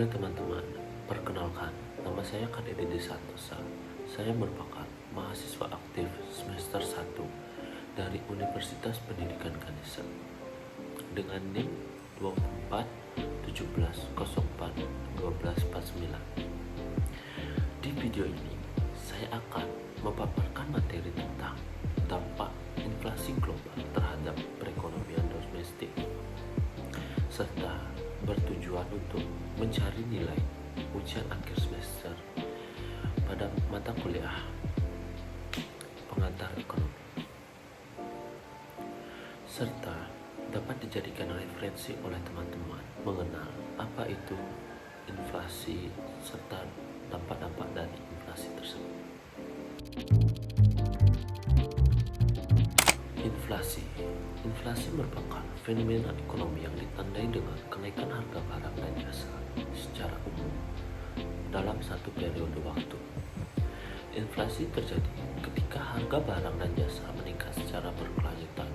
Halo teman-teman, perkenalkan, nama saya Kadede Santosa. Saya merupakan mahasiswa aktif semester 1 dari Universitas Pendidikan Ganesha dengan NIM 24 17 04 12 49. Di video ini, saya akan memaparkan materi tentang dampak inflasi global terhadap perekonomian domestik serta bertujuan untuk mencari nilai ujian akhir semester pada mata kuliah pengantar ekonomi, serta dapat dijadikan referensi oleh teman-teman mengenal apa itu inflasi serta dampak-dampak dari inflasi tersebut. Inflasi merupakan fenomena ekonomi yang ditandai dengan kenaikan harga barang dan jasa secara umum dalam satu periode waktu. Inflasi terjadi ketika harga barang dan jasa meningkat secara berkelanjutan.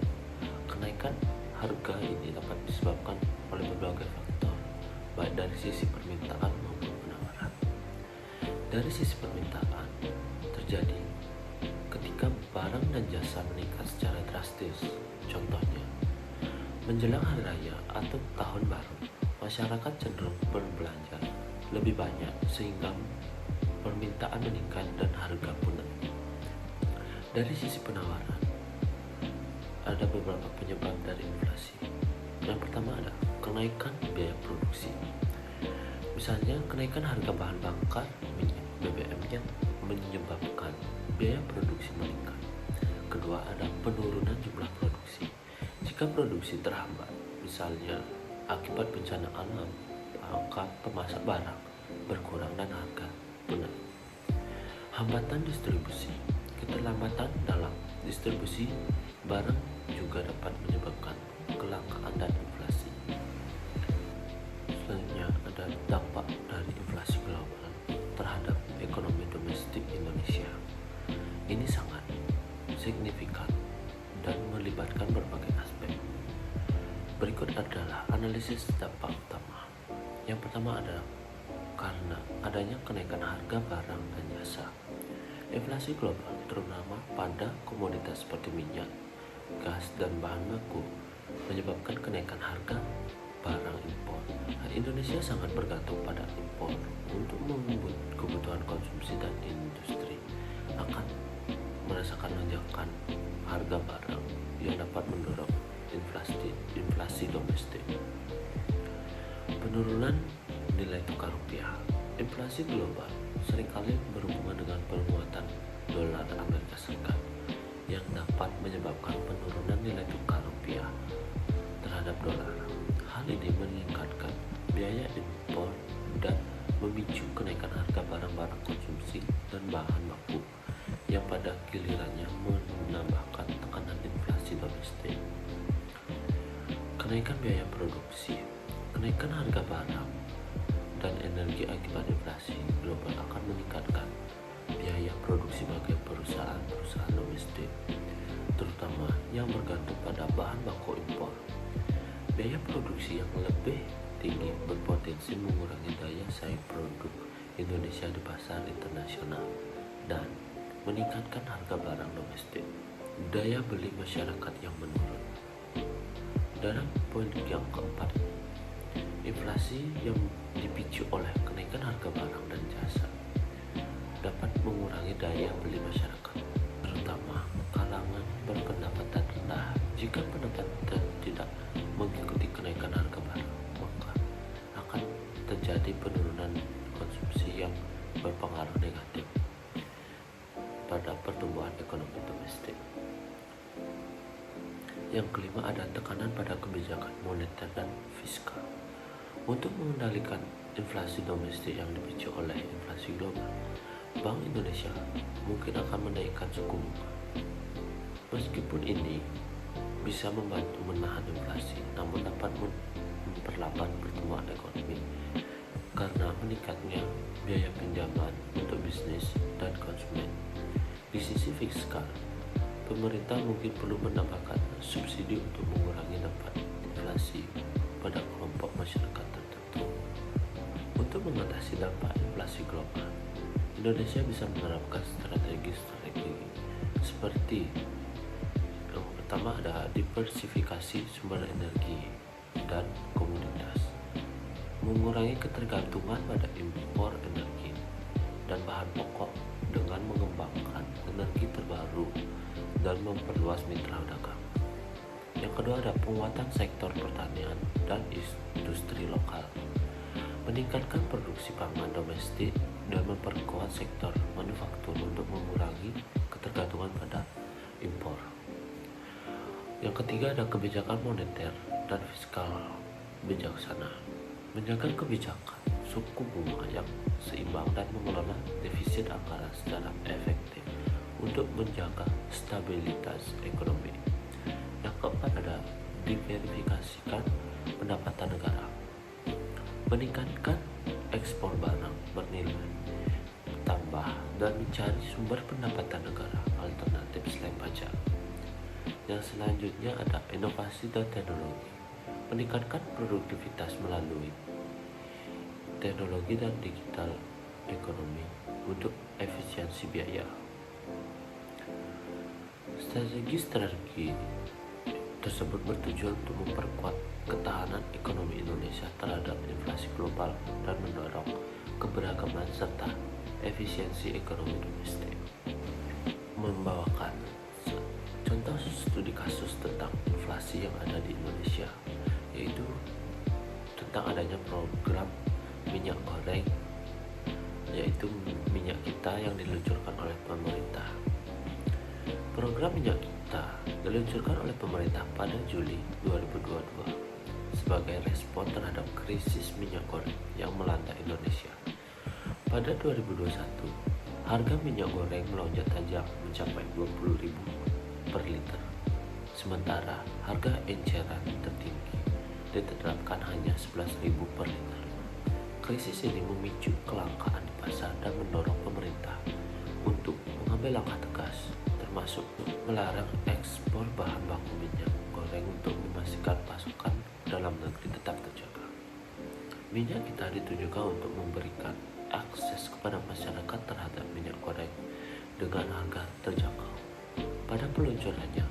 Kenaikan harga ini dapat disebabkan oleh berbagai faktor, baik dari sisi permintaan maupun penawaran. Dari sisi permintaan, terjadi ketika barang dan jasa meningkat secara drastis. Contohnya, menjelang hari raya atau tahun baru, masyarakat cenderung berbelanja lebih banyak sehingga permintaan meningkat dan harga pun naik. Dari sisi penawaran, ada beberapa penyebab dari inflasi. Yang pertama adalah kenaikan biaya produksi. Misalnya, kenaikan harga bahan bakar minyak BBM yang menyebabkan biaya produksi meningkat. Kedua, ada penurunan jumlah produksi. Jika produksi terhambat, misalnya akibat bencana alam, maka pemasak barang berkurang dan harga pun naik. Hambatan distribusi. Keterlambatan dalam distribusi barang juga dapat menyebabkan kelangkaan dan inflasi. Selanjutnya ada dampak dari inflasi global terhadap ekonomi domestik Indonesia. Ini sangat signifikan dan melibatkan berbagai aspek. Berikut adalah analisis dampak utama. Yang pertama adalah karena adanya kenaikan harga barang dan jasa. Inflasi global terutama pada komoditas seperti minyak, gas, dan bahan baku menyebabkan kenaikan harga barang impor. Indonesia sangat bergantung pada impor untuk membuat kebutuhan konsumsi dan industri akan merasakan lonjakan harga barang yang dapat mendorong inflasi domestik. Penurunan nilai tukar rupiah. Inflasi global seringkali berhubungan dengan penguatan dolar Amerika Serikat yang dapat menyebabkan penurunan nilai tukar rupiah terhadap dolar. Hal ini meningkatkan biaya impor dan memicu kenaikan harga barang-barang konsumsi dan bahan baku yang pada gilirannya menambahkan tekanan inflasi domestik. Kenaikan biaya produksi. Kenaikan harga barang dan energi akibat inflasi global akan meningkatkan biaya produksi bagi perusahaan domestik, terutama yang bergantung pada bahan baku impor. Biaya produksi yang lebih tinggi berpotensi mengurangi daya saing produk Indonesia di pasar internasional dan meningkatkan harga barang domestik. Daya beli masyarakat yang menurun. Dalam poin yang keempat, inflasi yang dipicu oleh kenaikan harga barang dan jasa dapat mengurangi daya beli masyarakat, terutama kalangan berpendapatan rendah. Jika pendapatan tidak mengikuti kenaikan harga barang, maka akan terjadi penurunan konsumsi yang berpengaruh negatif pada pertumbuhan ekonomi domestik. Yang kelima, ada tekanan pada kebijakan moneter dan fiskal. Untuk mengendalikan inflasi domestik yang dipicu oleh inflasi global, Bank Indonesia mungkin akan menaikkan suku bunga. Meskipun ini bisa membantu menahan inflasi, namun dapat memperlambat pertumbuhan ekonomi karena meningkatnya biaya pinjaman untuk bisnis dan konsumen. Di sisi fiskal, pemerintah mungkin perlu menambahkan subsidi untuk mengurangi dampak inflasi pada kelompok masyarakat tertentu. Untuk mengatasi dampak inflasi global, Indonesia bisa menerapkan strategi-strategi seperti yang pertama ada diversifikasi sumber energi dan komoditas, mengurangi ketergantungan pada impor energi dan bahan pokok dengan mengembangkan energi terbaru dan memperluas mitra dagang. Yang kedua ada penguatan sektor pertanian dan industri lokal, meningkatkan produksi pangan domestik dan memperkuat sektor manufaktur untuk mengurangi ketergantungan pada impor. Yang ketiga ada kebijakan moneter dan fiskal bijaksana, menjaga kebijakan suku bunga yang seimbang dan mengelola defisit anggaran secara efektif untuk menjaga stabilitas ekonomi. Yang keempat ada diversifikasikan pendapatan negara, meningkatkan ekspor barang bernilai tambah dan mencari sumber pendapatan negara alternatif selain pajak. Yang selanjutnya ada inovasi dan teknologi, meningkatkan produktivitas melalui teknologi dan digital ekonomi untuk efisiensi biaya. Strategi-strategi tersebut bertujuan untuk memperkuat ketahanan ekonomi Indonesia terhadap inflasi global dan mendorong keberagaman serta efisiensi ekonomi domestik. Membawakan contoh studi kasus tentang inflasi yang ada di Indonesia, yaitu tentang adanya program minyak goreng, yaitu minyak kita yang diluncurkan oleh pemerintah. Program minyak kita diluncurkan oleh pemerintah pada Juli 2022 sebagai respon terhadap krisis minyak goreng yang melanda Indonesia. Pada 2021, harga minyak goreng melonjak tajam mencapai 20.000 per liter. Sementara harga eceran tertinggi ditetapkan hanya 11.000 per liter. Krisis ini memicu kelangkaan di pasar dan mendorong pemerintah untuk mengambil langkah tegas, termasuk melarang ekspor bahan baku minyak goreng untuk memastikan pasokan dalam negeri tetap terjaga. Minyak kita ditujukan untuk memberikan akses kepada masyarakat terhadap minyak goreng dengan harga terjangkau. Pada peluncurannya,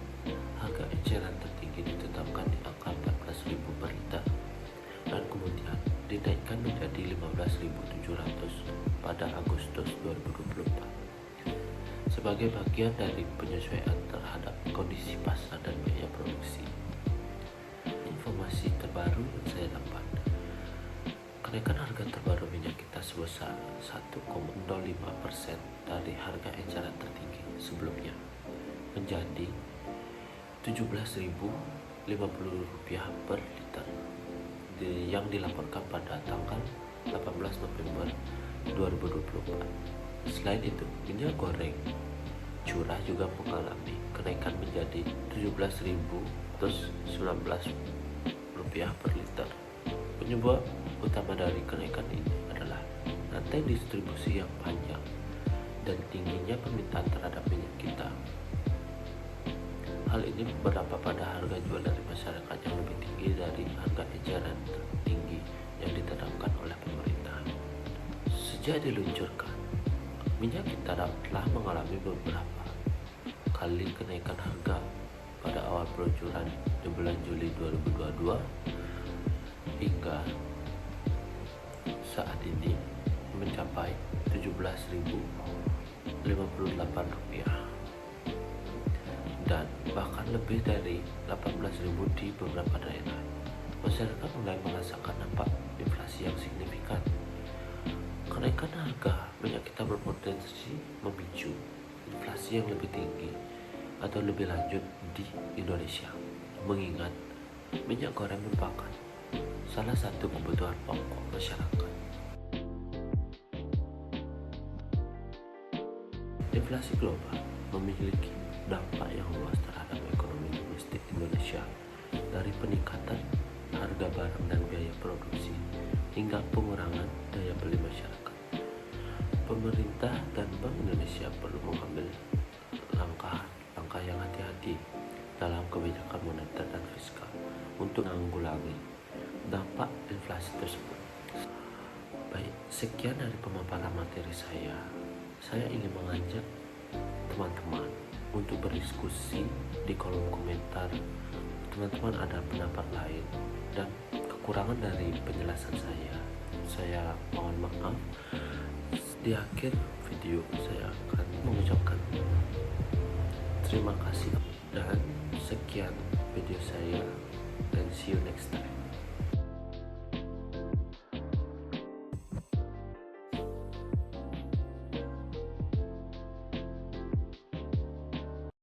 harga eceran tertinggi ditetapkan di angka 14.000 per liter dan kemudian dinaikkan menjadi 15.700 pada Agustus 2024 sebagai bagian dari penyesuaian terhadap kondisi pasar dan biaya produksi. Informasi terbaru yang saya dapat, kenaikan harga terbaru minyak kita sebesar 1,05% dari harga eceran tertinggi sebelumnya menjadi Rp17.050 per liter yang dilaporkan pada tanggal 18 November 2024. Selain itu, minyak goreng curah juga mengalami kenaikan menjadi Rp17.019 per liter. Penyebab utama dari kenaikan ini adalah rantai distribusi yang panjang dan tingginya permintaan terhadap minyak kita. Hal ini berdampak pada harga jual dari masyarakat yang lebih tinggi dari harga eceran tertinggi yang ditetapkan oleh pemerintah. Sejak diluncurkan, minyak kita telah mengalami beberapa kali kenaikan harga. Pada awal peluncuran di bulan Juli 2022 hingga saat ini mencapai Rp17.058 dan bahkan lebih dari 18.000 di beberapa daerah. Masyarakat mulai merasakan dampak inflasi yang signifikan. Kenaikan harga minyak kita berpotensi memicu inflasi yang lebih tinggi atau lebih lanjut di Indonesia, mengingat minyak goreng merupakan salah satu kebutuhan pokok masyarakat. Inflasi global memiliki dampak yang luas terhadap ekonomi domestik Indonesia, dari peningkatan harga barang dan biaya produksi hingga pengurangan daya beli masyarakat. Pemerintah dan Bank Indonesia perlu mengambil langkah yang hati-hati dalam kebijakan moneter dan fiskal untuk menanggulangi dampak inflasi tersebut. Baik Sekian dari pemaparan materi saya. Saya ingin mengajak teman-teman untuk berdiskusi di kolom komentar. Teman-teman ada pendapat lain dan kekurangan dari penjelasan saya mohon maaf. Di akhir video saya akan mengucapkan terima kasih dan sekian video saya.